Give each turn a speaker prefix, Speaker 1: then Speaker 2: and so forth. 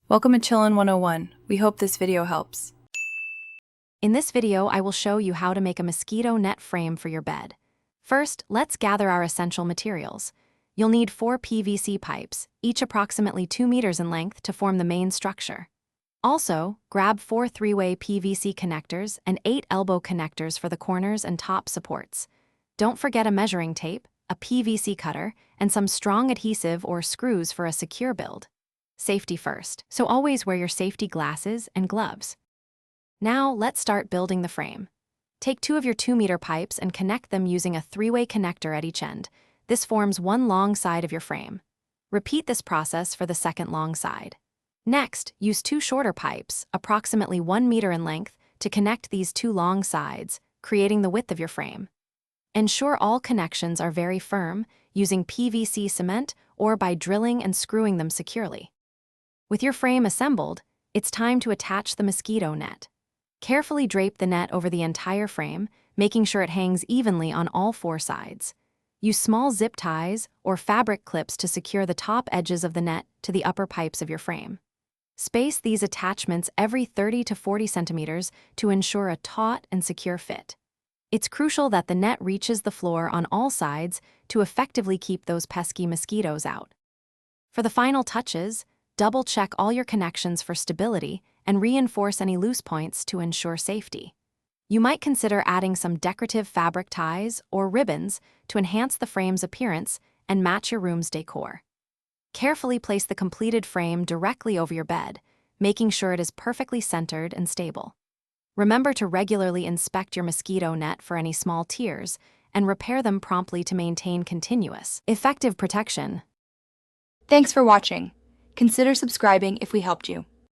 Speaker 1: Welcome to Chillin' 101. We hope this video helps.
Speaker 2: In this video, I will show you how to make a mosquito net frame for your bed. First, let's gather our essential materials. You'll need 4 PVC pipes, each approximately 2 meters in length to form the main structure. Also, grab 4 3-way PVC connectors and 8 elbow connectors for the corners and top supports. Don't forget a measuring tape, a PVC cutter, and some strong adhesive or screws for a secure build. Safety first, so always wear your safety glasses and gloves. Now, let's start building the frame. Take 2 of your 2-meter pipes and connect them using a 3-way connector at each end. This forms one long side of your frame. Repeat this process for the second long side. Next, use 2 shorter pipes, approximately 1 meter in length, to connect these 2 long sides, creating the width of your frame. Ensure all connections are very firm, using PVC cement or by drilling and screwing them securely. With your frame assembled, it's time to attach the mosquito net. Carefully drape the net over the entire frame, making sure it hangs evenly on all 4 sides. Use small zip ties or fabric clips to secure the top edges of the net to the upper pipes of your frame. Space these attachments every 30 to 40 centimeters to ensure a taut and secure fit. It's crucial that the net reaches the floor on all sides to effectively keep those pesky mosquitoes out. For the final touches, double-check all your connections for stability and reinforce any loose points to ensure safety. You might consider adding some decorative fabric ties or ribbons to enhance the frame's appearance and match your room's decor. Carefully place the completed frame directly over your bed, making sure it is perfectly centered and stable. Remember to regularly inspect your mosquito net for any small tears and repair them promptly to maintain continuous, effective protection.
Speaker 3: Thanks for watching. Consider subscribing if we helped you.